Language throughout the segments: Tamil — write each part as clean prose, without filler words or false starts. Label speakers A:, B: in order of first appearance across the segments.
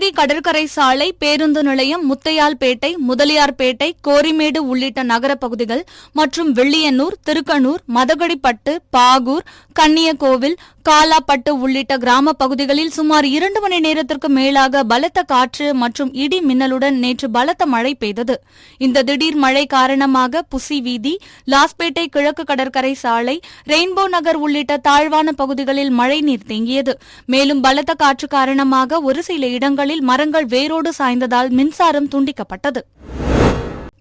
A: குமுகி கடற்கரை சாலை, பேருந்து நிலையம், முத்தையால்பேட்டை, முதலியார்பேட்டை, கோரிமேடு உள்ளிட்ட நகர பகுதிகள் மற்றும் வெள்ளியனூர், திருக்கனூர், மதகடிப்பட்டு, பாகூர், கன்னியகோவில், காலாப்பட்டு உள்ளிட்ட கிராம பகுதிகளில் சுமார் 2 மணி நேரத்திற்கு மேலாக பலத்த காற்று மற்றும் இடி மின்னலுடன் நேற்று பலத்த மழை பெய்தது. இந்த திடீர் மழை காரணமாக புசி வீதி, லாஸ்பேட்டை கிழக்கு கடற்கரை சாலை, ரெயின்போ நகர் உள்ளிட்ட தாழ்வான பகுதிகளில் மழைநீர் தேங்கியது. மேலும் பலத்த காற்று காரணமாக ஒரு சில இடங்களில் மரங்கள் வேரோடு சாய்ந்ததால் மின்சாரம் துண்டிக்கப்பட்டது.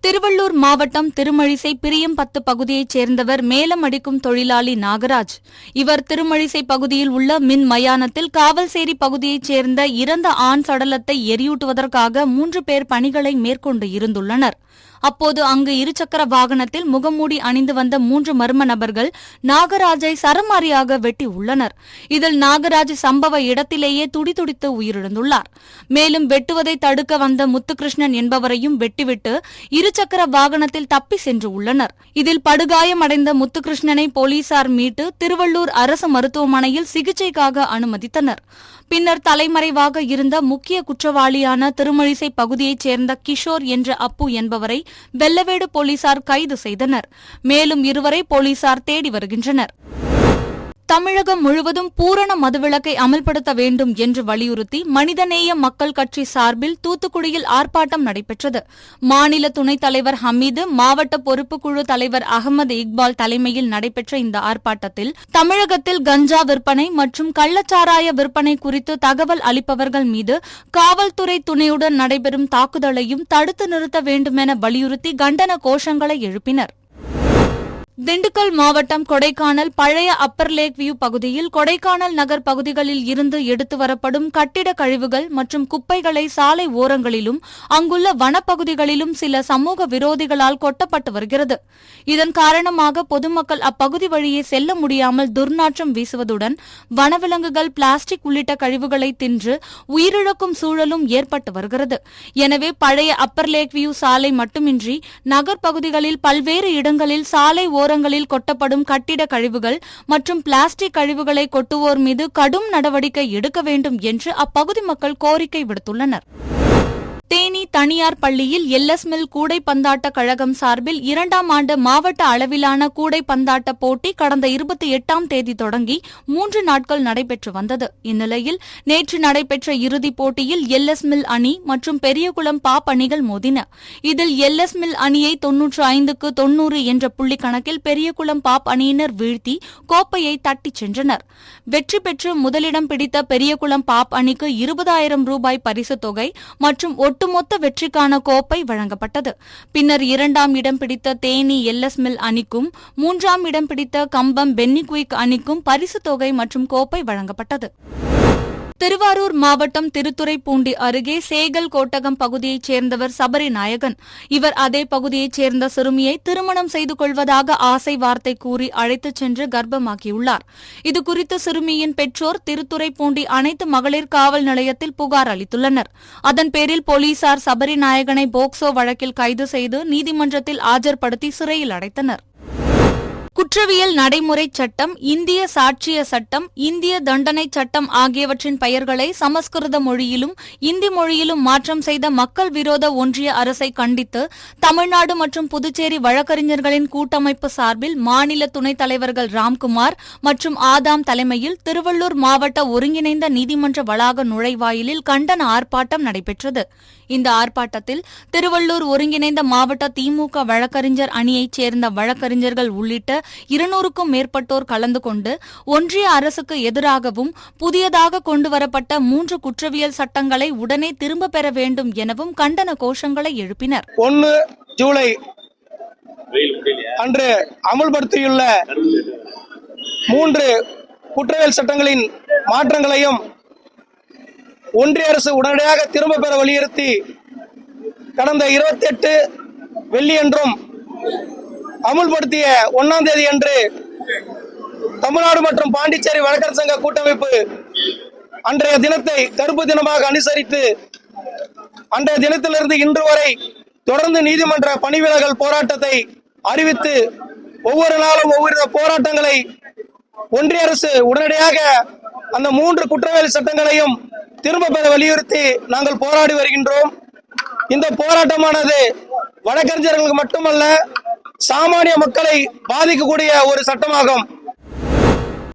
A: திருவள்ளூர் மாவட்டம் திருமழிசை பிரியம்பத்து பகுதியைச் சேர்ந்தவர் மேலம் அடிக்கும் தொழிலாளி நாகராஜ். இவர் திருமழிசை பகுதியில் உள்ள மின் மயானத்தில் காவல்சேரி பகுதியைச் சேர்ந்த இறந்த ஆண் சடலத்தை எரியூட்டுவதற்காக 3 பேர் பணிகளை மேற்கொண்டு இருந்துள்ளனர். அப்போது அங்கு இருசக்கர வாகனத்தில் முகமூடி அணிந்து வந்த 3 மர்ம நபர்கள் நாகராஜை சரமாரியாக வெட்டி உள்ளனர். இதில் நாகராஜ் சம்பவ இடத்திலேயே துடிதுடித்து உயிரிழந்துள்ளார். மேலும் வெட்டுவதை தடுக்க வந்த முத்துகிருஷ்ணன் என்பவரையும் வெட்டிவிட்டு இருசக்கர வாகனத்தில் தப்பி சென்று உள்ளனர். இதில் படுகாயமடைந்த முத்துகிருஷ்ணனை போலீசார் மீட்டு திருவள்ளூர் அரசு மருத்துவமனையில் சிகிச்சைக்காக அனுமதித்தனர். பின்னர் தலைமறைவாக இருந்த முக்கிய குற்றவாளியான திருமழிசை பகுதியைச் சேர்ந்த கிஷோர் என்ற அப்பு என்பவரை வெள்ளவேடு போலீசார் கைது செய்தனர். மேலும் 2 போலீசார் தேடி வருகின்றனர். தமிழகம் முழுவதும் பூரண மதுவிலக்கை அமல்படுத்த வேண்டும் என்று வலியுறுத்தி மனிதநேய மக்கள் கட்சி சார்பில் தூத்துக்குடியில் ஆர்ப்பாட்டம் நடைபெற்றது. மாநில துணைத் தலைவர் ஹமீது, மாவட்ட பொறுப்புக்குழு தலைவர் அகமது இக்பால் தலைமையில் நடைபெற்ற இந்த ஆர்ப்பாட்டத்தில் தமிழகத்தில் கஞ்சா விற்பனை மற்றும் கள்ளச்சாராய விற்பனை குறித்து தகவல் அளிப்பவர்கள் மீது காவல்துறை துணையுடன் நடைபெறும் தாக்குதலையும் தடுத்து நிறுத்த வேண்டுமென வலியுறுத்தி கண்டன கோஷங்களை எழுப்பினர். திண்டுக்கல் மாவட்டம் கொடைக்கானல் பழைய அப்பர் லேக் வியூ பகுதியில் கொடைக்கானல் நகர் பகுதிகளில் இருந்து எடுத்து வரப்படும் கட்டிட கழிவுகள் மற்றும் குப்பைகளை சாலை ஓரங்களிலும் அங்குள்ள வனப்பகுதிகளிலும் சில சமூக விரோதிகளால் கொட்டப்பட்டு வருகிறது. இதன் காரணமாக பொதுமக்கள் அப்பகுதி வழியே செல்ல முடியாமல் துர்நாற்றம் வீசுவதுடன் வனவிலங்குகள் பிளாஸ்டிக் உள்ளிட்ட கழிவுகளை தின்று உயிரிழக்கும் சூழலும் ஏற்பட்டு வருகிறது. எனவே பழைய அப்பர் லேக் வியூ சாலை மட்டுமின்றி நகர் பகுதிகளில் பல்வேறு இடங்களில் சாலை ஓரங்களில் கொட்டப்படும் கட்டிட கழிவுகள் மற்றும் பிளாஸ்டிக் கழிவுகளை கொட்டுவோர் மீது கடும் நடவடிக்கை எடுக்க வேண்டும் என்று அப்பகுதி மக்கள் கோரிக்கை விடுத்துள்ளனர். தேனி தனியார் பள்ளியில் எல்எஸ்மில் கூடைப்பந்தாட்ட கழகம் சார்பில் 2ஆம் ஆண்டு மாவட்ட அளவிலான கூடைப்பந்தாட்ட போட்டி கடந்த 28ஆம் தேதி தொடங்கி 3 நாட்கள் நடைபெற்று வந்தது. இந்நிலையில் நேற்று நடைபெற்ற இறுதிப் போட்டியில் எல்எஸ்மில் அணி மற்றும் பெரியகுளம் பாப் அணிகள் மோதின. இதில் எல்எஸ்மில் அணியை 95க்கு 90 என்ற புள்ளி கணக்கில் பெரியகுளம் பாப் அணியினர் வீழ்த்தி கோப்பையை தட்டிச் சென்றனர். வெற்றி பெற்று முதலிடம் பிடித்த பெரியகுளம் பாப் அணிக்கு 20,000 ரூபாய் பரிசுத் தொகை மற்றும் ஒட்டுமொத்த வெற்றிக்கான கோப்பை வழங்கப்பட்டது. பின்னர் 2ஆம் இடம் பிடித்த தேனி எல்எஸ்மில் அணிக்கும் 3ஆம் இடம் பிடித்த கம்பம் பென்னிகுயிக் அணிக்கும் பரிசுத் தொகை மற்றும் கோப்பை வழங்கப்பட்டது. திருவாரூர் மாவட்டம் திருத்துறைப்பூண்டி அருகே சேகல் கோட்டகம் பகுதியைச் சேர்ந்தவர் சபரிநாயகன். இவர் அதே பகுதியைச் சேர்ந்த சிறுமியை திருமணம் செய்து கொள்வதாக ஆசை வார்த்தை கூறி அழைத்துச் சென்று கர்ப்பமாக்கியுள்ளார். இதுகுறித்து சிறுமியின் பெற்றோர் திருத்துறைப்பூண்டி அனைத்து மகளிர் காவல் நிலையத்தில் புகார் அளித்துள்ளனர். அதன் பேரில் போலீசார் சபரிநாயகனை போக்சோ வழக்கில் கைது செய்து நீதிமன்றத்தில் ஆஜர்படுத்தி சிறையில் அடைத்தனர். குற்றவியல் நடைமுறைச் சட்டம், இந்திய சாட்சிய சட்டம், இந்திய தண்டனைச் சட்டம் ஆகியவற்றின் பெயர்களை சமஸ்கிருத மொழியிலும் இந்தி மொழியிலும் மாற்றம் செய்த மக்கள் விரோத ஒன்றிய அரசை கண்டித்து தமிழ்நாடு மற்றும் புதுச்சேரி வழக்கறிஞர்களின் கூட்டமைப்பு சார்பில் மாநில துணைத் தலைவர்கள் ராம்குமார் மற்றும் ஆதாம் தலைமையில் திருவள்ளூர் மாவட்ட ஒருங்கிணைந்த நீதிமன்ற வளாக நுழைவாயிலில் கண்டன ஆர்ப்பாட்டம் நடைபெற்றது. இந்த ஆர்ப்பாட்டத்தில் திருவள்ளூர் ஒருங்கிணைந்த மாவட்ட திமுக வழக்கறிஞர் அணியைச் சேர்ந்த வழக்கறிஞர்கள் உள்ளிட்ட 200க்கும் மேற்பட்டோர் கலந்து கொண்டு ஒன்றிய அரசுக்கு எதிராகவும் புதியதாக கொண்டுவரப்பட்ட 3 குற்றவியல் சட்டங்களை உடனே திரும்ப பெற வேண்டும் எனவும் கண்டன கோஷங்களை எழுப்பினர்.
B: 1 ஜூலை அன்று அமல்படுத்தியுள்ள 3 குற்றவியல் சட்டங்களின் மாற்றங்களையும் ஒன்றிய அரசு உடனடியாக திரும்ப பெற வலியுறுத்தி கடந்த 28 வெள்ளியன்றும் அமுல்படுத்திய 1ஆம் தேதி அன்று தமிழ்நாடு மற்றும் பாண்டிச்சேரி வழக்கறிஞர் சங்க கூட்டமைப்பு அன்றைய தினத்தை கருப்பு தினமாக அனுசரித்து அன்றைய தினத்திலிருந்து இன்று வரை தொடர்ந்து நீதிமன்ற பணிவிலகல் போராட்டத்தை அறிவித்து ஒவ்வொரு நாளும் ஒவ்வொரு போராட்டங்களை ஒன்றிய அரசு உடனடியாக அந்த 3 குற்றவியல் சட்டங்களையும் திரும்ப பெற வலியுறுத்தி நாங்கள் போராடி வருகின்றோம். இந்த போராட்டமானது வழக்கறிஞர்களுக்கு மட்டுமல்ல, சாமானிய மக்களை பாதிக்கக்கூடிய ஒரு சட்டமாகும்.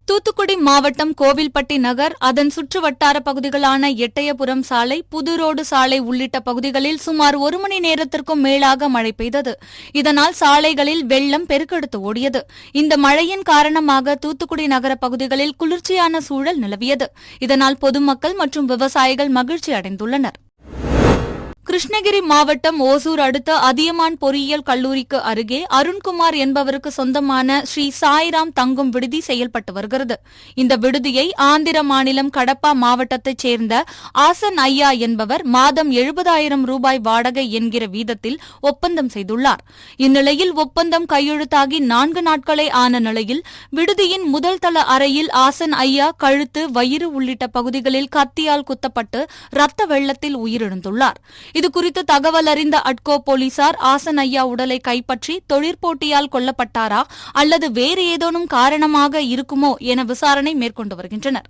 A: தூத்துக்குடி மாவட்டம் கோவில்பட்டி நகர், அதன் சுற்று வட்டார பகுதிகளான எட்டயபுரம் சாலை, புதுரோடு சாலை உள்ளிட்ட பகுதிகளில் சுமார் 1 மணி நேரத்திற்கும் மேலாக மழை பெய்தது. இதனால் சாலைகளில் வெள்ளம் பெருக்கெடுத்து ஓடியது. இந்த மழையின் காரணமாக தூத்துக்குடி நகர பகுதிகளில் குளிர்ச்சியான சூழல் நிலவியது. இதனால் பொதுமக்கள் மற்றும் விவசாயிகள் மகிழ்ச்சி அடைந்துள்ளனர். கிருஷ்ணகிரி மாவட்டம் ஓசூர் அடுத்த அதியமான் பொறியியல் கல்லூரிக்கு அருகே அருண்குமார் என்பவருக்கு சொந்தமான ஸ்ரீ சாய்ராம் தங்கும் விடுதி செயல்பட்டு வருகிறது. இந்த விடுதியை ஆந்திர மாநிலம் கடப்பா மாவட்டத்தைச் சேர்ந்த ஆசன் ஐயா என்பவர் மாதம் 70,000 ரூபாய் வாடகை என்கிற வீதத்தில் ஒப்பந்தம் செய்துள்ளார். இந்நிலையில் ஒப்பந்தம் கையெழுத்தாகி 4 நாட்களே ஆன நிலையில் விடுதியின் முதல் தள அறையில் ஆசன் ஐயா கழுத்து, வயிறு உள்ளிட்ட பகுதிகளில் கத்தியால் குத்தப்பட்டு ரத்த வெள்ளத்தில் உயிரிழந்துள்ளார். இதுகுறித்து தகவல் அறிந்த அட்கோ போலீசார் ஆசன் ஐயா உடலை கைப்பற்றி தொழிற்போட்டியால் கொல்லப்பட்டாரா அல்லது வேறு ஏதேனும் காரணமாக இருக்குமோ என விசாரணை மேற்கொண்டு வருகின்றனர்.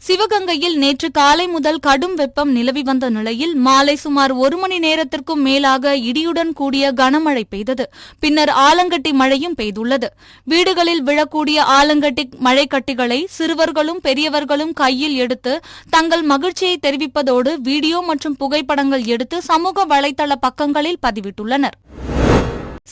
A: சிவகங்கையில் நேற்று காலை முதல் கடும் வெப்பம் நிலவி வந்த நிலையில் மாலை சுமார் 1 மணி நேரத்திற்கும் மேலாக இடியுடன் கூடிய கனமழை பெய்தது. பின்னர் ஆலங்கட்டி மழையும் பெய்துள்ளது. வீடுகளில் விழக்கூடிய ஆலங்கட்டி மழைக்கட்டிகளை சிறுவர்களும் பெரியவர்களும் கையில் எடுத்து தங்கள் மகிழ்ச்சியை தெரிவிப்பதோடு வீடியோ மற்றும் புகைப்படங்கள் எடுத்து சமூக வலைதள பக்கங்களில் பதிவிட்டுள்ளனர்.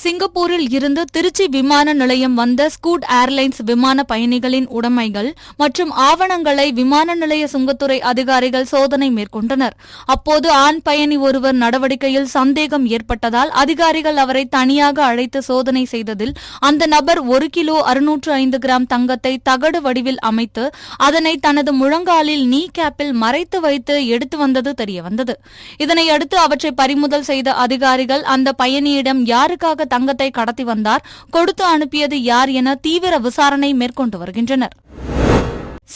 A: சிங்கப்பூரில் இருந்து திருச்சி விமான நிலையம் வந்த ஸ்கூட் ஏர்லைன்ஸ் விமான பயணிகளின் உடைமைகள் மற்றும் ஆவணங்களை விமான நிலைய சுங்கத்துறை அதிகாரிகள் சோதனை மேற்கொண்டனர். அப்போது ஆண் பயணி ஒருவர் நடவடிக்கையில் சந்தேகம் ஏற்பட்டதால் அதிகாரிகள் அவரை தனியாக அழைத்து சோதனை செய்ததில் அந்த நபர் 1 கிலோ 605 கிராம் தங்கத்தை தகடு வடிவில் அமைத்து அதனை தனது முழங்காலில் நீ கேப்பில் மறைத்து வைத்து எடுத்து வந்தது தெரியவந்தது. இதனையடுத்து அவற்றை பறிமுதல் செய்த அதிகாரிகள் அந்த பயணியிடம் யாருக்காக தங்கத்தை கடத்தி வந்தார், கொடுத்து அனுப்பியது யார் என தீவிர விசாரணை மேற்கொண்டு வருகின்றனர்.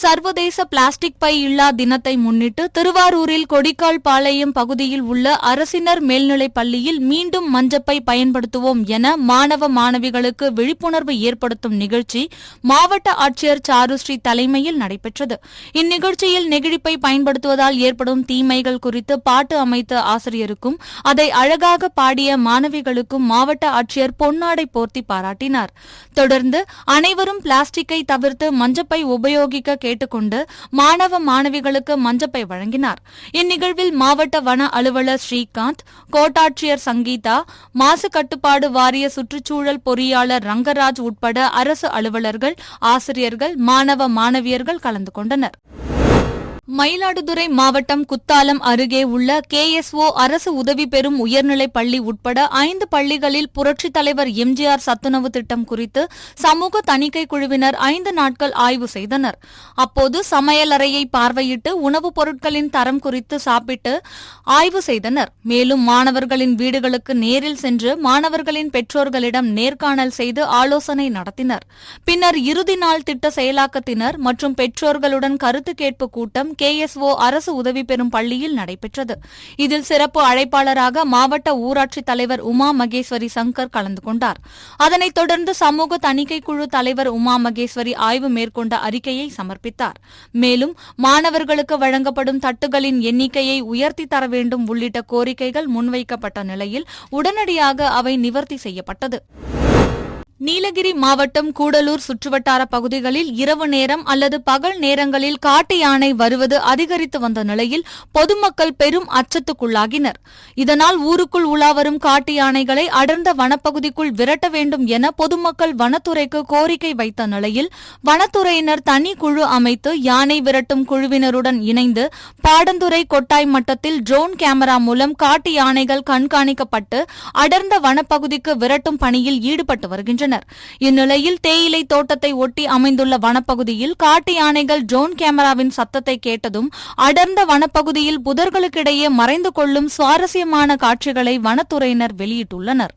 A: சர்வதேச பிளாஸ்டிக் பை இல்லா தினத்தை முன்னிட்டு திருவாரூரில் கொடிக்கால் பாளையம் பகுதியில் உள்ள அரசினர் மேல்நிலைப் பள்ளியில் மீண்டும் மஞ்சப்பை பயன்படுத்துவோம் என மாணவ மாணவிகளுக்கு விழிப்புணர்வு ஏற்படுத்தும் நிகழ்ச்சி மாவட்ட ஆட்சியர் சாருஸ்ரீ தலைமையில் நடைபெற்றது. இந்நிகழ்ச்சியில் நெகிழிப்பை பயன்படுத்துவதால் ஏற்படும் தீமைகள் குறித்து பாட்டு அமைத்த ஆசிரியருக்கும் அதை அழகாக பாடிய மாணவிகளுக்கும் மாவட்ட ஆட்சியர் பொன்னாடை போர்த்தி பாராட்டினார். தொடர்ந்து அனைவரும் பிளாஸ்டிக்கை தவிர்த்து மஞ்சப்பை உபயோகிக்க கேட்டுக்கொண்டு மாணவ மாணவிகளுக்கு மஞ்சப்பை வழங்கினார். இந்நிகழ்வில் மாவட்ட வன அலுவலர் ஸ்ரீகாந்த், கோட்டாட்சியர் சங்கீதா, மாசு கட்டுப்பாடு வாரிய சுற்றுச்சூழல் பொறியாளர் ரங்கராஜ் உட்பட அரசு அலுவலர்கள், ஆசிரியர்கள், மாணவ மாணவியர்கள் கலந்து கொண்டனர். மயிலாடுதுறை மாவட்டம் குத்தாலம் அருகே உள்ள KSO அரசு உதவி பெறும் உயர்நிலைப் பள்ளி உட்பட 5 பள்ளிகளில் புரட்சித் தலைவர் எம்ஜிஆர் சத்துணவு திட்டம் குறித்து சமூக தணிக்கை குழுவினர் 5 நாட்கள் ஆய்வு செய்தனர். அப்போது சமையலறையை பார்வையிட்டு உணவுப் பொருட்களின் தரம் குறித்து சாப்பிட்டு ஆய்வு செய்தனர். மேலும் மாணவர்களின் வீடுகளுக்கு நேரில் சென்று மாணவர்களின் பெற்றோர்களிடம் நேர்காணல் செய்து ஆலோசனை நடத்தினர். பின்னர் இறுதி நாள் திட்ட செயலாக்கத்தினர் மற்றும் பெற்றோர்களுடன் கருத்து கேட்பு கூட்டம் KSO அரசு உதவி பெறும் பள்ளியில் நடைபெற்றது. இதில் சிறப்பு அழைப்பாளராக மாவட்ட ஊராட்சி தலைவர் உமா மகேஸ்வரி சங்கர் கலந்து கொண்டார். அதனைத் தொடர்ந்து சமூக தணிக்கை குழு தலைவர் உமா மகேஸ்வரி ஆய்வு மேற்கொண்ட அறிக்கையை சமர்ப்பித்தார். மேலும் மாணவர்களுக்கு வழங்கப்படும் தட்டுகளின் எண்ணிக்கையை உயர்த்தி தர வேண்டும் உள்ளிட்ட கோரிக்கைகள் முன்வைக்கப்பட்ட நிலையில் உடனடியாக அவை நிவர்த்தி செய்யப்பட்டது. நீலகிரி மாவட்டம் கூடலூர் சுற்றுவட்டார பகுதிகளில் இரவு நேரம் அல்லது பகல் நேரங்களில் காட்டு யானை வருவது அதிகரித்து வந்த நிலையில் பொதுமக்கள் பெரும் அச்சத்துக்குள்ளாகினர். இதனால் ஊருக்குள் உலாவரும் காட்டு யானைகளை அடர்ந்த வனப்பகுதிக்குள் விரட்ட வேண்டும் என பொதுமக்கள் வனத்துறைக்கு கோரிக்கை வைத்த நிலையில் வனத்துறையினர் தனி குழு அமைத்து யானை விரட்டும் குழுவினருடன் இணைந்து பாடந்துறை கொட்டாய் மட்டத்தில் ட்ரோன் கேமரா மூலம் காட்டு யானைகள் கண்காணிக்கப்பட்டு அடர்ந்த வனப்பகுதிக்கு விரட்டும் பணியில் ஈடுபட்டு வருகின்றனர். இந்நிலையில் தேயிலை தோட்டத்தை ஒட்டி அமைந்துள்ள வனப்பகுதியில் காட்டு யானைகள் ட்ரோன் கேமராவின் சத்தத்தை கேட்டதும் அடர்ந்த வனப்பகுதியில் புதர்களுக்கிடையே மறைந்து கொள்ளும் சுவாரஸ்யமான காட்சிகளை வனத்துறையினர் வெளியிட்டுள்ளனர்.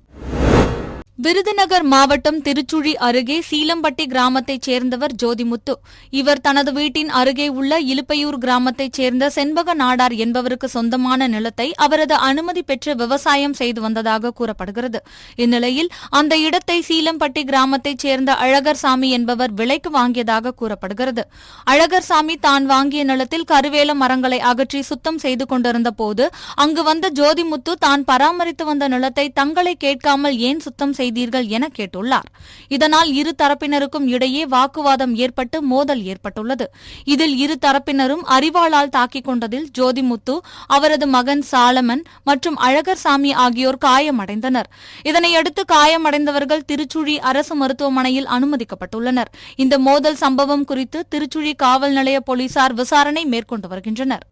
A: விருதுநகர் மாவட்டம் திருச்சுழி அருகே சீலம்பட்டி கிராமத்தைச் சேர்ந்தவர் ஜோதிமுத்து. இவர் தனது வீட்டின் அருகே உள்ள இலுப்பையூர் கிராமத்தைச் சேர்ந்த செண்பக நாடார் என்பவருக்கு சொந்தமான நிலத்தை அவரது அனுமதி பெற்று விவசாயம் செய்து வந்ததாக கூறப்படுகிறது. இந்நிலையில் அந்த இடத்தை சீலம்பட்டி கிராமத்தைச் சேர்ந்த அழகர்சாமி என்பவர் விலைக்கு வாங்கியதாக கூறப்படுகிறது. அழகர்சாமி தான் வாங்கிய நிலத்தில் கருவேல மரங்களை அகற்றி சுத்தம் செய்து கொண்டிருந்த போது அங்கு வந்த ஜோதிமுத்து தான் பராமரித்து வந்த நிலத்தை தங்களை கேட்காமல் ஏன் சுத்தம் செய்தீர்கள் என கேட்டுள்ளார். இதனால் இரு தரப்பினருக்கும் இடையே வாக்குவாதம் ஏற்பட்டு மோதல் ஏற்பட்டுள்ளது. இதில் இரு தரப்பினரும் அரிவாளால் தாக்கிக் கொண்டதில் ஜோதிமுத்து, அவரது மகன் சாலமன் மற்றும் அழகர்சாமி ஆகியோர் காயமடைந்தனர். இதனையடுத்து காயமடைந்தவர்கள் திருச்சுழி அரசு மருத்துவமனையில் அனுமதிக்கப்பட்டுள்ளனர். இந்த மோதல் சம்பவம் குறித்து திருச்சுழி காவல் நிலைய போலீசார் விசாரணை மேற்கொண்டு வருகின்றனர்.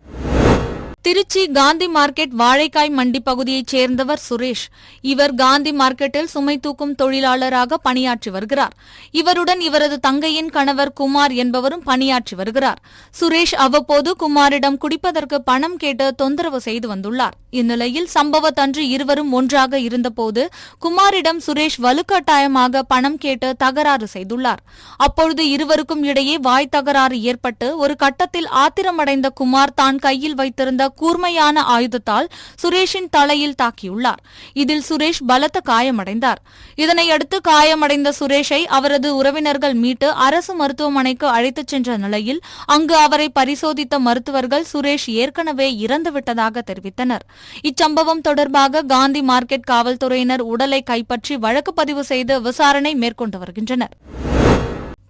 A: திருச்சி காந்தி மார்க்கெட் வாழைக்காய் மண்டி பகுதியைச் சேர்ந்தவர் சுரேஷ். இவர் காந்தி மார்க்கெட்டில் சுமை தூக்கும் தொழிலாளராக பணியாற்றி வருகிறார். இவருடன் இவரது தங்கையின் கணவர் குமார் என்பவரும் பணியாற்றி வருகிறார். சுரேஷ் அவ்வப்போது குமாரிடம் குடிப்பதற்கு பணம் கேட்டு தொந்தரவு செய்து வந்துள்ளார். இந்நிலையில் சம்பவத்தன்று இருவரும் ஒன்றாக இருந்தபோது குமாரிடம் சுரேஷ் வலுக்கட்டாயமாக பணம் கேட்டு தகராறு செய்துள்ளார். அப்பொழுது இருவருக்கும் இடையே வாய் தகராறு ஏற்பட்டு ஒரு கட்டத்தில் ஆத்திரமடைந்த குமார் தான் கையில் வைத்திருந்த கூர்மையான ஆயுதத்தால் சுரேஷின் தலையில் தாக்கியுள்ளார். இதில் சுரேஷ் பலத்த காயமடைந்தார். இதனையடுத்து காயமடைந்த சுரேஷை அவரது உறவினர்கள் மீட்டு அரசு மருத்துவமனைக்கு அழைத்துச் சென்ற நிலையில் அங்கு அவரை பரிசோதித்த மருத்துவர்கள் சுரேஷ் ஏற்கனவே இறந்துவிட்டதாக தெரிவித்தனர். இச்சம்பவம் தொடர்பாக காந்தி மார்க்கெட் காவல்துறையினர் உடலை கைப்பற்றி வழக்கு பதிவு செய்து விசாரணை மேற்கொண்டு வருகின்றனர்.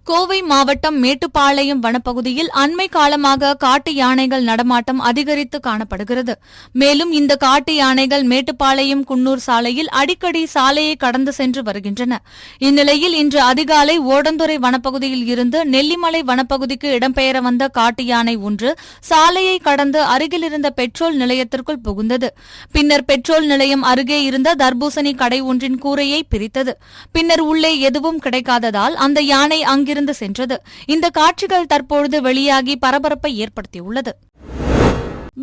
A: கோவை மாவட்டம் மேட்டுப்பாளையம் வனப்பகுதியில் அண்மை காலமாக காட்டு யானைகள் நடமாட்டம் அதிகரித்து காணப்படுகிறது. மேலும் இந்த காட்டு யானைகள் மேட்டுப்பாளையம் குன்னூர் சாலையில் அடிக்கடி சாலையை கடந்து சென்று வருகின்றன. இந்நிலையில் இன்று அதிகாலை ஓடந்துறை வனப்பகுதியில் இருந்து நெல்லிமலை வனப்பகுதிக்கு இடம்பெயர வந்த காட்டு யானை ஒன்று சாலையை கடந்து அருகில் இருந்த பெட்ரோல் நிலையத்திற்குள் புகுந்தது. பின்னர் பெட்ரோல் நிலையம் அருகே இருந்த தர்பூசணி கடை ஒன்றின் கூரையை பிரித்தது. பின்னர் உள்ளே எதுவும் கிடைக்காததால் அந்த யானை அங்கிருந்து சென்றது. இந்த காட்சிகள் தற்பொழுது வெளியாகி பரபரப்பை ஏற்படுத்தியுள்ளது.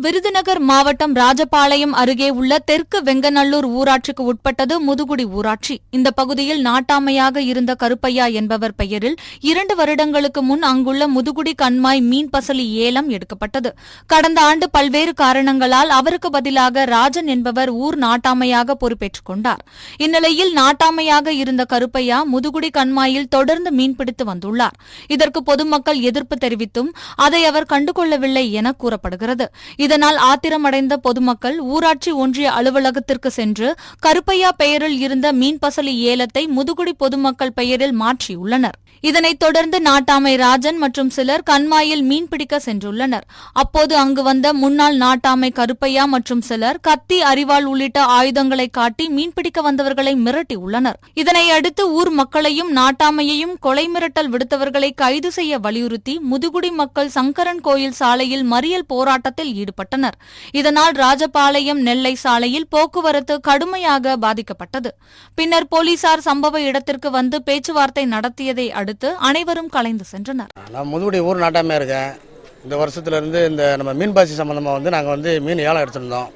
A: விருதுநகர் மாவட்டம் ராஜபாளையம் அருகே உள்ள தெற்கு வெங்கநல்லூர் ஊராட்சிக்கு உட்பட்டது முதுகுடி ஊராட்சி. இந்த பகுதியில் நாட்டாமையாக இருந்த கருப்பையா என்பவர் பெயரில் 2 வருடங்களுக்கு முன் அங்குள்ள முதுகுடி கண்மாய் மீன் பசலி ஏலம் எடுக்கப்பட்டது. கடந்த ஆண்டு பல்வேறு காரணங்களால் அவருக்கு பதிலாக ராஜன் என்பவர் ஊர் நாட்டாமையாக பொறுப்பேற்றுக் கொண்டார். இந்நிலையில் நாட்டாமையாக இருந்த கருப்பையா முதுகுடி கண்மாயில் தொடர்ந்து மீன்பிடித்து வந்துள்ளார். இதற்கு பொதுமக்கள் எதிர்ப்பு தெரிவித்தும் அதை அவர் கண்டுகொள்ளவில்லை என கூறப்படுகிறது. இதனால் ஆத்திரமடைந்த பொதுமக்கள் ஊராட்சி ஒன்றிய அலுவலகத்திற்கு சென்று கருப்பையா பெயரில் இருந்த மீன் பசலி ஏலத்தை முதுகுடி பொதுமக்கள் பெயரில் மாற்றியுள்ளனர். இதனைத் தொடர்ந்து நாட்டாமை ராஜன் மற்றும் சிலர் கண்மாயில் மீன்பிடிக்க சென்றுள்ளனர். அப்போது அங்கு வந்த முன்னாள் நாட்டாமை கருப்பையா மற்றும் சிலர் கத்தி, அரிவாள் உள்ளிட்ட ஆயுதங்களை காட்டி மீன்பிடிக்க வந்தவர்களை மிரட்டியுள்ளனர். இதனையடுத்து ஊர் மக்களையும் நாட்டாமையையும் கொலை மிரட்டல் விடுத்தவர்களை கைது செய்ய வலியுறுத்தி முதுகுடி மக்கள் சங்கரன் கோயில் சாலையில் மறியல் போராட்டத்தில் ஈடுபட்டனர். இதனால் ராஜபாளையம் நெல்லை சாலையில் போக்குவரத்து கடுமையாக பாதிக்கப்பட்டது. பின்னர் போலீசார் சம்பவ இடத்திற்கு வந்து பேச்சுவார்த்தை நடத்தியதை அடுத்து அனைவரும் கலைந்து சென்றனர்.
C: நான் முதுகுடி ஊர் நாட்டாமையாக இருக்கேன். இந்த வருஷத்துலேருந்து இந்த நம்ம மீன்பாசி சம்மந்தமாக நாங்கள் மீன் ஏலம் எடுத்திருந்தோம்.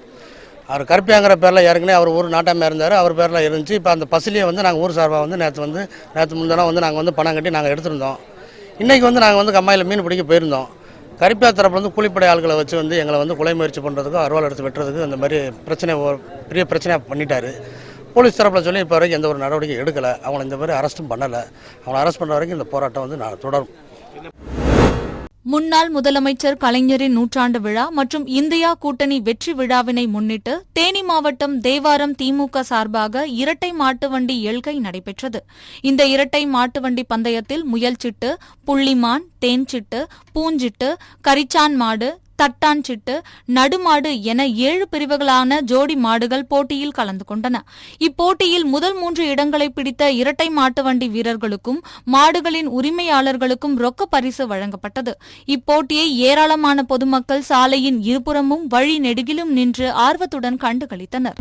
C: அவர் கருப்பியாங்கிற பேரில் ஏற்கனவே அவர் ஊர் நாட்டாமையாக இருந்தார். அவர் பேரில் இருந்துச்சு. இப்போ அந்த பசிலியை நாங்கள் ஊர் சார்பாக நேற்று முந்தினம் நாங்கள் பணம் கட்டி நாங்கள் எடுத்திருந்தோம். இன்றைக்கி நாங்கள் கம்மாயில் மீன் பிடிக்க போயிருந்தோம். கருப்பியா தரப்புலேருந்து கூலிப்படை ஆட்களை வச்சு எங்களை கொலை முயற்சி பண்ணுறதுக்கும் அருவாள் எடுத்து வெட்டுறதுக்கு அந்த மாதிரி பெரிய பிரச்சனையாக பண்ணிட்டாரு. போலீஸ் தரப்பில் சொல்லி இப்போ வரைக்கும் எந்த ஒரு நடவடிக்கை எடுக்கலை. அவங்களை இந்த மாதிரி அரெஸ்ட்டும் பண்ணலை. அவங்களை அரெஸ்ட் பண்ணுற வரைக்கும் இந்த போராட்டம் தொடரும்.
A: முன்னாள் முதலமைச்சர் கலைஞரின் நூற்றாண்டு விழா மற்றும் இந்தியா கூட்டணி வெற்றி விழாவினை முன்னிட்டு தேனி மாவட்டம் தேவாரம் திமுக சார்பாக இரட்டை மாட்டு வண்டி எல்கை நடைபெற்றது. இந்த இரட்டை மாட்டு வண்டி பந்தயத்தில் முயல்சிட்டு, புள்ளிமான், தேன்சிட்டு, பூஞ்சிட்டு, கரிச்சான் மாடு, தட்டான் சிட்டு, நடுமாடு என 7 பிரிவுகளான ஜோடி மாடுகள் போட்டியில் கலந்து கொண்டன. இப்போட்டியில் முதல் 3 இடங்களை பிடித்த இரட்டை மாட்டு வண்டி வீரர்களுக்கும் மாடுகளின் உரிமையாளர்களுக்கும் ரொக்க பரிசு வழங்கப்பட்டது. இப்போட்டியை ஏராளமான பொதுமக்கள் சாலையின் இருபுறமும் வழி நெடுகிலும் நின்று ஆர்வத்துடன் கண்டுகளித்தனர்.